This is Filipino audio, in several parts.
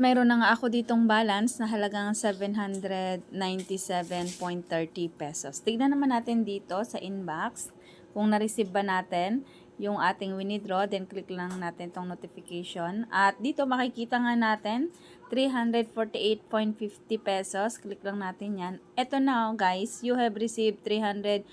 Mayroon na nga ako ditong balance na halagang 797.30 pesos. Tignan naman natin dito sa inbox kung na-receive ba natin yung ating winidraw. Then click lang natin tong notification. At dito makikita nga natin 348.50 pesos. Click lang natin yan. Ito na guys, you have received 348.50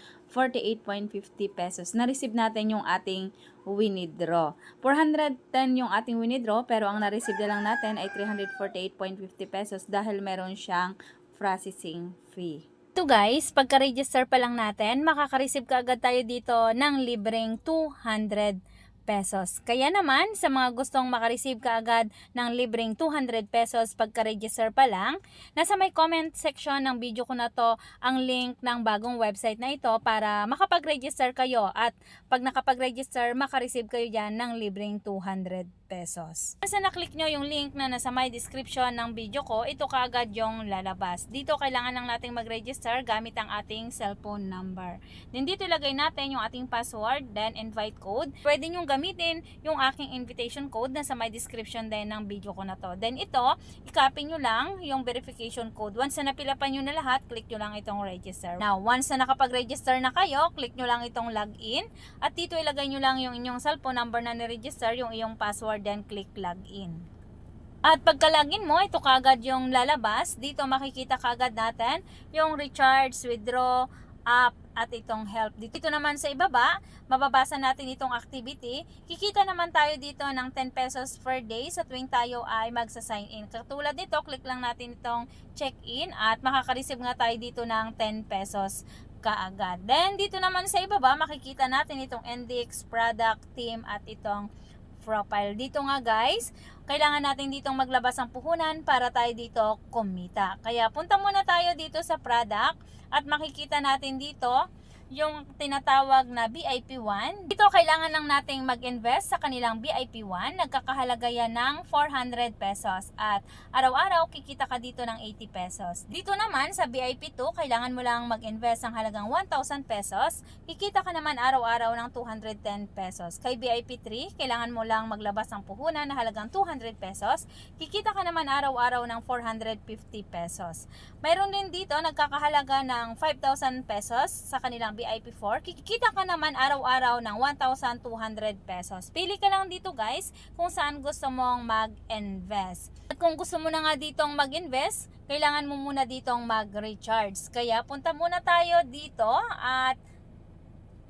pesos. Na-receive natin yung ating winidraw. 410 yung ating winidraw pero ang na-receive na lang natin ay 348.50 pesos dahil meron siyang processing fee. Ito guys, pagka-register pa lang natin, makaka-receive ka agad tayo dito ng libreng 200 pesos. Kaya naman, sa mga gustong makareceive ka agad ng libreng 200 pesos pagka-register pa lang, nasa may comment section ng video ko na to ang link ng bagong website na ito para makapag-register kayo at pag nakapag-register, makareceive kayo dyan ng libreng 200 pesos. Basta na-click nyo yung link na nasa my description ng video ko, ito kaagad yung lalabas. Dito kailangan lang nating mag-register gamit ang ating cellphone number. Then dito ilagay natin yung ating password, then invite code. Pwede nyo gamitin yung aking invitation code na sa my description din ng video ko na to. Then ito, i-copy nyo lang yung verification code. Once na napilapan nyo na lahat, click nyo lang itong register. Now, once na nakapag-register na kayo, click nyo lang itong login. At dito ilagay nyo lang yung inyong cellphone number na ni-register, yung iyong password, then click login. At pagka-login mo, ito kagad yung lalabas. Dito makikita kagad natin yung recharge, withdraw, app, at itong help. Dito naman sa ibaba, mababasa natin itong activity. Kikita naman tayo dito ng 10 pesos per day sa tuwing tayo ay magsa-sign in. Katulad nito, click lang natin itong check-in at makaka-receive nga tayo dito ng 10 pesos kaagad. Then dito naman sa ibaba, makikita natin itong index, product, team, at itong profile. Dito nga guys, kailangan natin ditong maglabas ang puhunan para tayo dito kumita. Kaya punta muna tayo dito sa product at makikita natin dito yung tinatawag na VIP 1. Dito kailangan lang nating mag-invest sa kanilang VIP 1. Nagkakahalaga yan ng 400 pesos at araw-araw kikita ka dito ng 80 pesos. Dito naman sa VIP 2, kailangan mo lang mag-invest ng halagang 1,000 pesos. Kikita ka naman araw-araw ng 210 pesos. Kay VIP 3, kailangan mo lang maglabas ng puhunan na halagang 200 pesos. Kikita ka naman araw-araw ng 450 pesos. Mayroon din dito nagkakahalaga ng 5,000 pesos sa kanilang VIP 4, kikita ka naman araw-araw ng 1,200 pesos. Pili ka lang dito guys kung saan gusto mong mag-invest. At kung gusto mo na nga ditong mag-invest, kailangan mo muna ditong mag-recharge. Kaya punta muna tayo dito at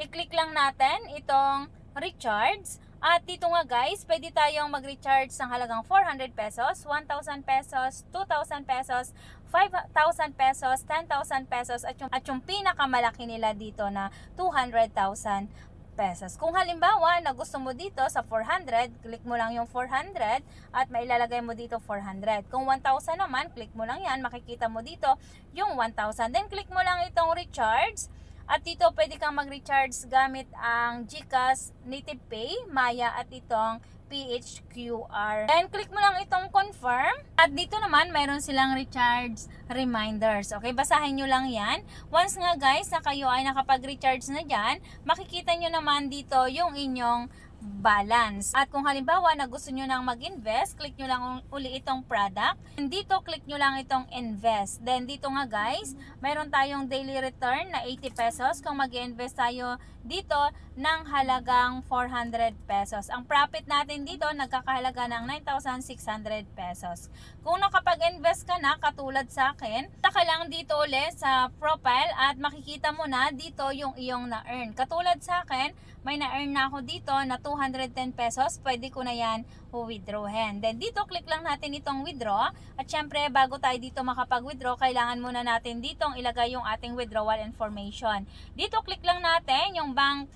i-click lang natin itong recharge. At dito nga guys, pwede tayong mag-recharge ng halagang 400 pesos, 1,000 pesos, 2,000 pesos, 5,000 pesos, 10,000 pesos at yung pinakamalaki nila dito na 200,000 pesos. Kung halimbawa na gusto mo dito sa 400, click mo lang yung 400 at mailalagay mo dito 400. Kung 1,000 naman, click mo lang yan, makikita mo dito yung 1,000. Then click mo lang itong recharge. At dito pwede kang mag-recharge gamit ang GCash, Native Pay, Maya at itong PHQR. Then click mo lang itong confirm. At dito naman mayroon silang recharge reminders. Okay, basahin nyo lang yan. Once nga guys na kayo ay nakapag-recharge na dyan, makikita nyo naman dito yung inyong balance. At kung halimbawa na gusto nyo nang mag-invest, click nyo lang uli itong product. And dito, click nyo lang itong invest. Then dito nga guys, mayroon tayong daily return na 80 pesos kung mag-invest tayo dito ng halagang 400 pesos. Ang profit natin dito, nagkakahalaga ng 9,600 pesos. Kung nakapag-invest ka na, katulad sa akin, taka lang dito ulit sa profile at makikita mo na dito yung iyong na-earn. Katulad sa akin, may na-earn na ako dito na 210 pesos, pwede ko na yan withdrawin. Then dito, click lang natin itong withdraw. At syempre, bago tayo dito makapag-withdraw, kailangan muna natin ditong ilagay yung ating withdrawal information. Dito, click lang natin yung bank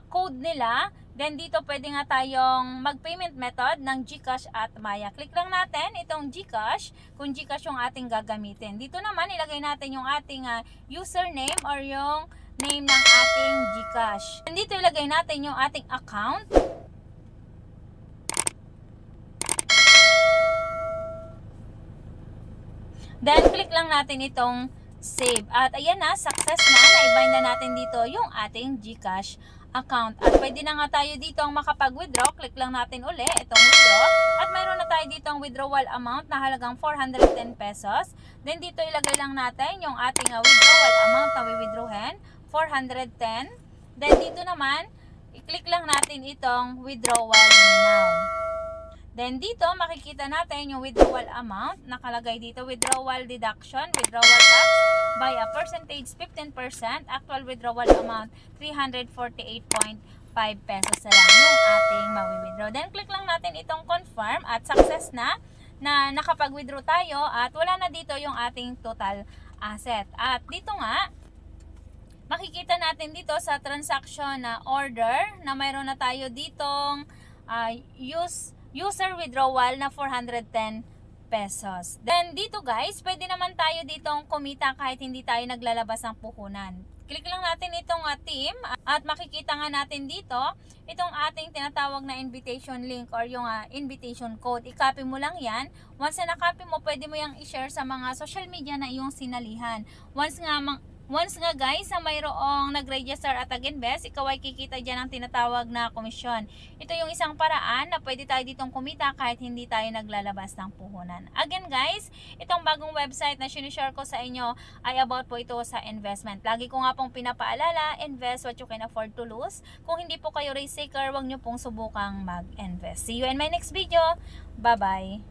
code nila. Then dito, pwede nga tayong mag-payment method ng GCash at Maya. Click lang natin itong GCash, kung GCash yung ating gagamitin. Dito naman, ilagay natin yung ating username or yung name ng ating GCash. And dito ilagay natin yung ating account. Then click lang natin itong save. At ayan na, success na. Naibind na natin dito yung ating GCash account. At pwede na nga tayo dito ang makapag-withdraw. Click lang natin uli itong withdraw. At mayroon na tayo dito ang withdrawal amount na halagang 410 pesos. Then dito ilagay lang natin yung ating withdrawal amount na withdrawin, 410. Then dito naman, i-click lang natin itong withdrawal now. Then dito makikita natin yung withdrawal amount, nakalagay dito withdrawal deduction, withdrawal tax by a percentage 15%, actual withdrawal amount 348.5 pesos na lang yung ating mawi-withdraw. Then click lang natin itong confirm at success na nakapag-withdraw tayo at wala na dito yung ating total asset. At dito nga, makikita natin dito sa transaction na order na mayroon na tayo ditong user withdrawal na 410 pesos. Then dito guys, pwede naman tayo ditong kumita kahit hindi tayo naglalabas ng puhunan. Click lang natin itong team at makikita nga natin dito itong ating tinatawag na invitation link or yung invitation code. I-copy mo lang yan. Once na na-copy mo, pwede mo yung i-share sa mga social media na iyong sinalihan. Once nga guys, sa mayroong nag-register at nag-invest, ikaw ay kikita dyan ang tinatawag na komisyon. Ito yung isang paraan na pwede tayo ditong kumita kahit hindi tayo naglalabas ng puhunan. Again guys, itong bagong website na sinishare ko sa inyo ay about po ito sa investment. Lagi ko nga pong pinapaalala, invest what you can afford to lose. Kung hindi po kayo risk taker, huwag nyo pong subukang mag-invest. See you in my next video. Bye-bye!